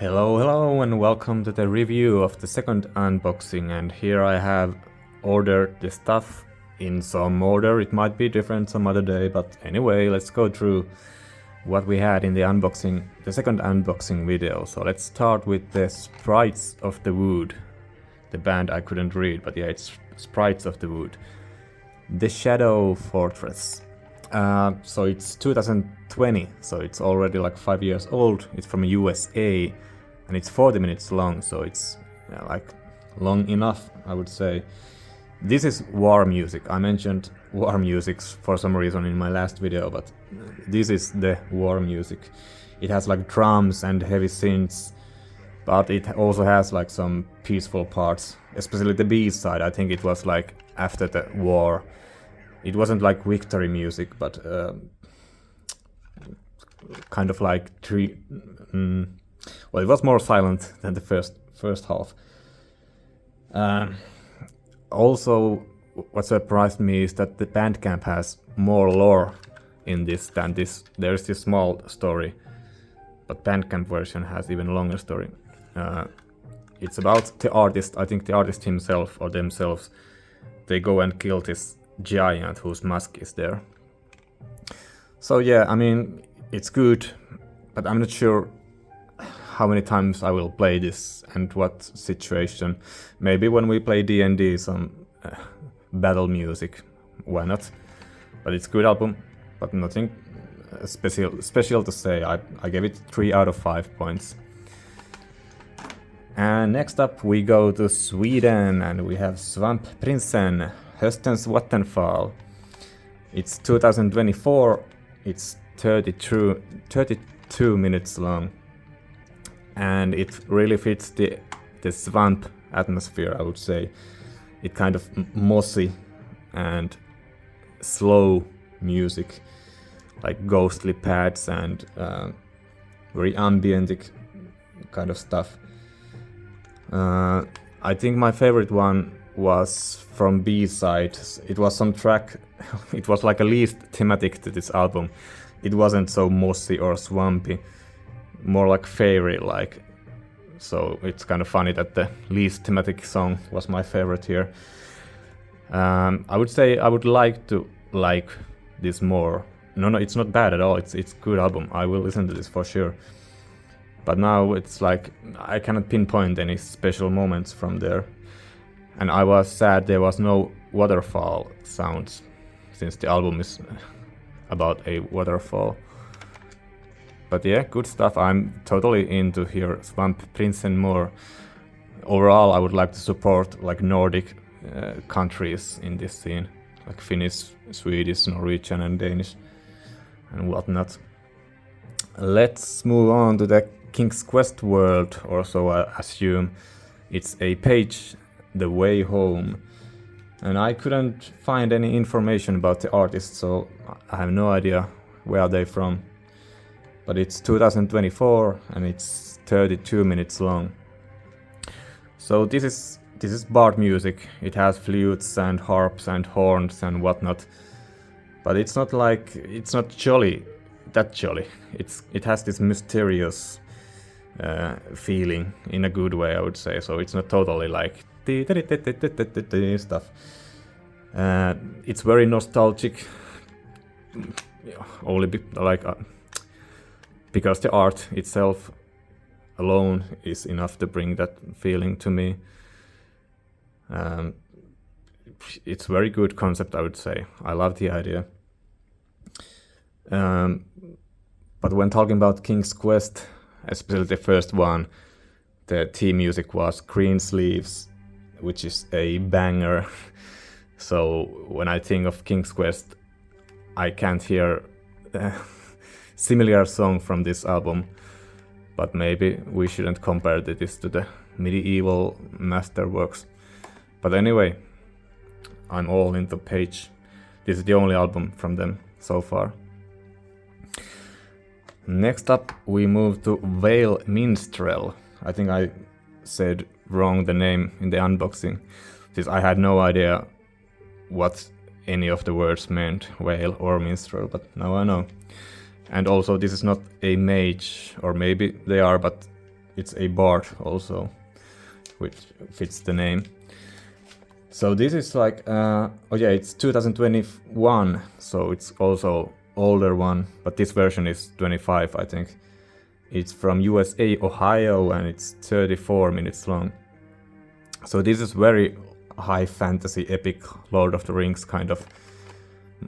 Hello and welcome to the review of the second unboxing, and here I have ordered the stuff in some order. It might be different some other day, but anyway, let's go through what we had in the unboxing, the second unboxing video. So let's start with the Sprites of the Wood. The band I couldn't read, but yeah, it's Sprites of the Wood. The Shadow Fortress. So it's 2020, so it's already like 5 years old. It's from USA. And it's 40 minutes long, so it's like long enough, I would say. This is war music. I mentioned war music for some reason in my last video, but this is the war music. It has like drums and heavy synths, but it also has like some peaceful parts, especially the B side. I think it was like after the war. It wasn't like victory music, but kind of like well, it was more silent than the first half. Also, what surprised me is that the Bandcamp has more lore in this than this. There's this small story, but Bandcamp version has even longer story. It's about the artist. I think the artist himself or themselves. They go and kill this giant whose mask is there. So yeah, I mean, it's good, but I'm not sure how many times I will play this and what situation. Maybe when we play D&D some battle music, why not? But it's a good album, but nothing special to say. I gave it 3 out of 5 points. And next up we go to Sweden and we have Svampprinsen, Höstens Vattenfall. It's 2024, it's 32 minutes long. And it really fits the swamp atmosphere, I would say. It kind of mossy and slow music, like ghostly pads and very ambient kind of stuff. I think my favorite one was from B-side. It was some track, it was like a least thematic to this album. It wasn't so mossy or swampy, more like fairy-like. So it's kind of funny that the least thematic song was my favorite here. I would say I would like to like this more. No, it's not bad at all. It's good album. I will listen to this for sure. But now it's like I cannot pinpoint any special moments from there. And I was sad there was no waterfall sounds, since the album is about a waterfall. But yeah, good stuff. I'm totally into here Svampprinsen more. Overall, I would like to support like Nordic countries in this scene, like Finnish, Swedish, Norwegian and Danish and whatnot. Let's move on to the King's Quest world, or so I assume. It's a page, The Way Home. And I couldn't find any information about the artist, so I have no idea where they're from. But it's 2024 and it's 32 minutes long. So this is bard music. It has flutes and harps and horns and whatnot. But it's not jolly, that jolly. It has this mysterious feeling in a good way, I would say. So it's not totally like stuff. It's very nostalgic. Only like. Because the art itself alone is enough to bring that feeling to me. It's very good concept, I would say. I love the idea. But when talking about King's Quest, especially the first one, the theme music was Green Sleeves, which is a banger. So when I think of King's Quest, I can't hear similar song from this album, but maybe we shouldn't compare this to the medieval masterworks. But anyway, I'm all into Page. This is the only album from them so far. Next up we move to Vale Minstrel. I think I said wrong the name in the unboxing, since I had no idea what any of the words meant, whale or minstrel, but now I know. And also this is not a mage, or maybe they are, but it's a bard also, which fits the name. So this is like, oh yeah, it's 2021, so it's also older one, but this version is 25, I think. It's from USA, Ohio, and it's 34 minutes long. So this is very high fantasy, epic Lord of the Rings kind of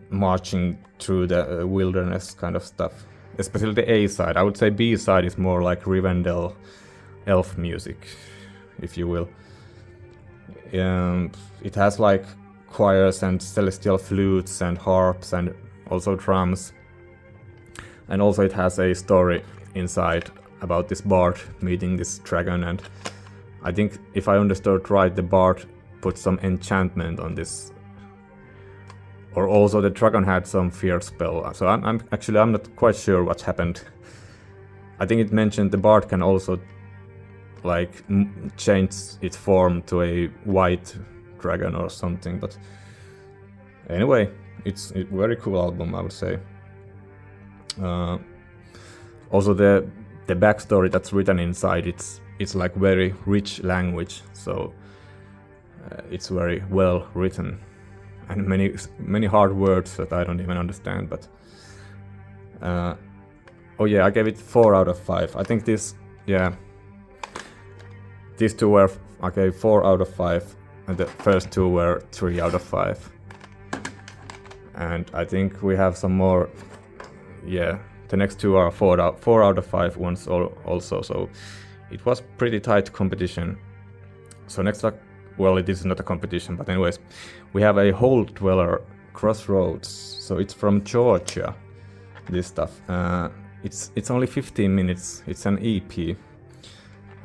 marching through the wilderness kind of stuff. Especially the A side. I would say B side is more like Rivendell elf music, if you will. It has like choirs and celestial flutes and harps and also drums. And also it has a story inside about this bard meeting this dragon, and I think if I understood right, the bard put some enchantment on this. Or also the dragon had some fear spell. So I'm not quite sure what happened. I think it mentioned the bard can also like change its form to a white dragon or something, but anyway, it's a very cool album, I would say. Also the backstory that's written inside, it's like very rich language, so it's very well written, and many hard words that I don't even understand, but oh yeah, I gave it 4 out of 5. I think these two were, I gave 4 out of 5, and the first 2 were 3 out of 5. And I think we have some more, yeah, the next 2 are 4 out of 5 ones also, so it was pretty tight competition. So next up, well, it is not a competition, but anyways, we have a Hole Dweller Crossroads. So it's from Georgia, this stuff. It's only 15 minutes, it's an EP,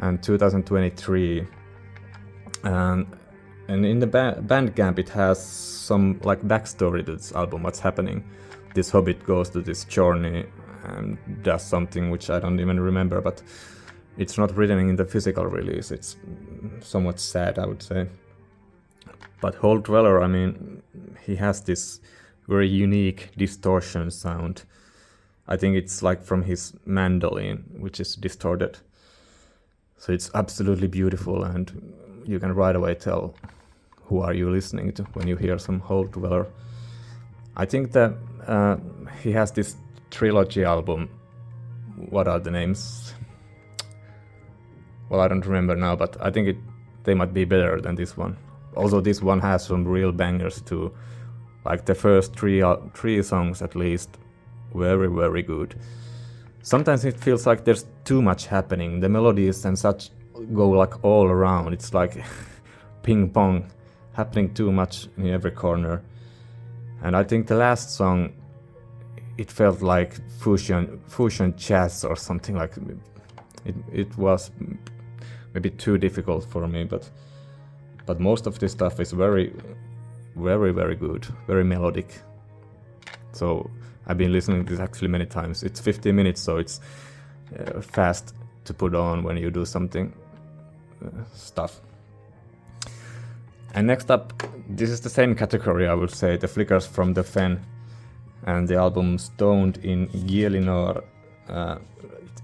and 2023. And in the Bandcamp it has some like backstory to this album, what's happening. This hobbit goes to this journey and does something which I don't even remember, but it's not written in the physical release. It's somewhat sad, I would say. But Hole Dweller, I mean, he has this very unique distortion sound. I think it's like from his mandolin, which is distorted. So it's absolutely beautiful, and you can right away tell who are you listening to when you hear some Hole Dweller. I think that he has this trilogy album. What are the names? Well, I don't remember now, but I think they might be better than this one. Also, this one has some real bangers too. Like the first three songs at least, very, very good. Sometimes it feels like there's too much happening. The melodies and such go like all around. It's like ping pong, happening too much in every corner. And I think the last song, it felt like fusion jazz or something. Like it was maybe too difficult for me, but most of this stuff is very, very, very good, very melodic. So I've been listening to this actually many times. It's 15 minutes, so it's fast to put on when you do something stuff. And next up, this is the same category, I would say, the Flickers from the Fen, and the album Stoned in Gielinor.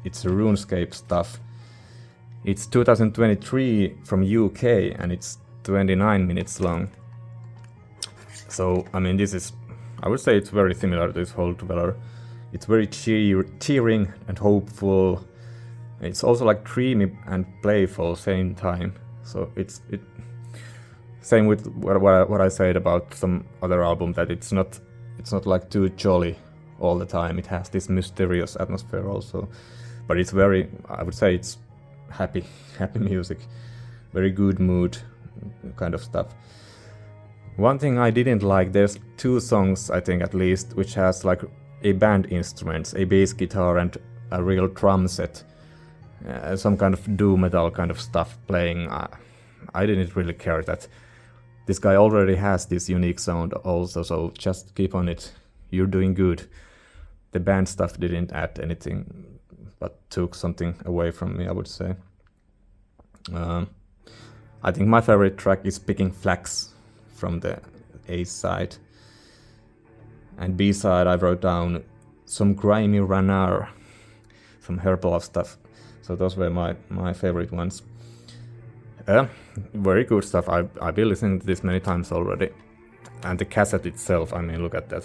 It's RuneScape stuff. It's 2023 from UK, and it's 29 minutes long. So, I mean, this is, I would say it's very similar to this Hole Dweller. It's very cheering and hopeful. It's also like dreamy and playful same time. So it's same with what I said about some other album, that it's not like too jolly all the time. It has this mysterious atmosphere also, but it's very, I would say it's happy music, very good mood kind of stuff. One thing I didn't like, there's 2 songs I think at least which has like a band instruments, a bass guitar and a real drum set, some kind of doom metal kind of stuff playing. I didn't really care that. This guy already has this unique sound also, so just keep on it. You're doing good. The band stuff didn't add anything, but took something away from me, I would say. I think my favorite track is Picking Flax from the A side. And B side I wrote down some grimy ranar, some herbal stuff. So those were my favorite ones. Very good stuff. I've been listening to this many times already. And the cassette itself, I mean, look at that.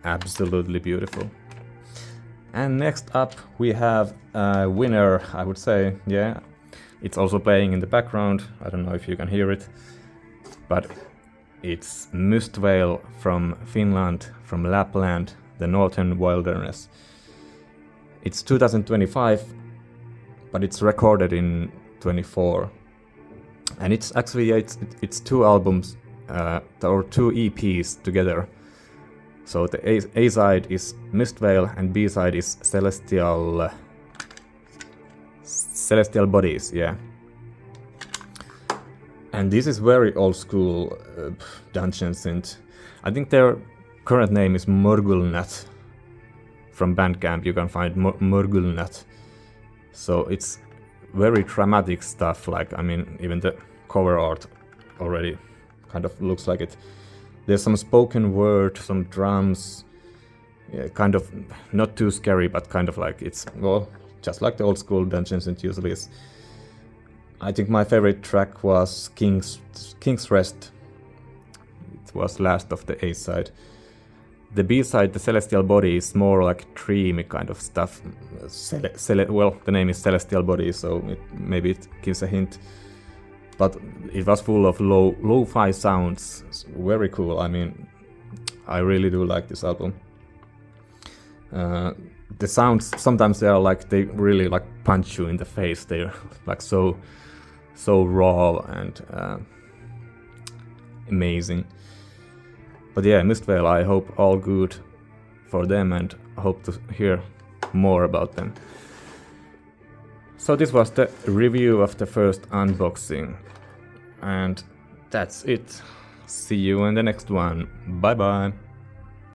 Absolutely beautiful. And next up we have a winner, I would say. Yeah, it's also playing in the background. I don't know if you can hear it, but it's Mustveil from Finland, from Lapland, the northern wilderness. It's 2025, but it's recorded in 24. And it's actually, it's two albums, or two EPs together. So the A side is Mustveil and B side is Celestial Bodies, yeah. And this is very old school dungeon synth. I think their current name is Morgulnat. From Bandcamp you can find Morgulnat. So it's very dramatic stuff, like, I mean, even the cover art already kind of looks like it. There's some spoken word, some drums, yeah, kind of not too scary, but kind of like it's, well, just like the old school dungeons synth usually is. I think my favorite track was King's Rest. It was last of the A side. The B side, the Celestial Body, is more like dreamy kind of stuff. Well, the name is Celestial Body, so maybe it gives a hint. But it was full of lo-fi sounds. It's very cool. I mean, I really do like this album. The sounds, sometimes they are like, they really like punch you in the face. They're like so raw and amazing. But yeah, Mustveil, I hope all good for them and I hope to hear more about them. So this was the review of the first unboxing. And that's it. See you in the next one. Bye bye.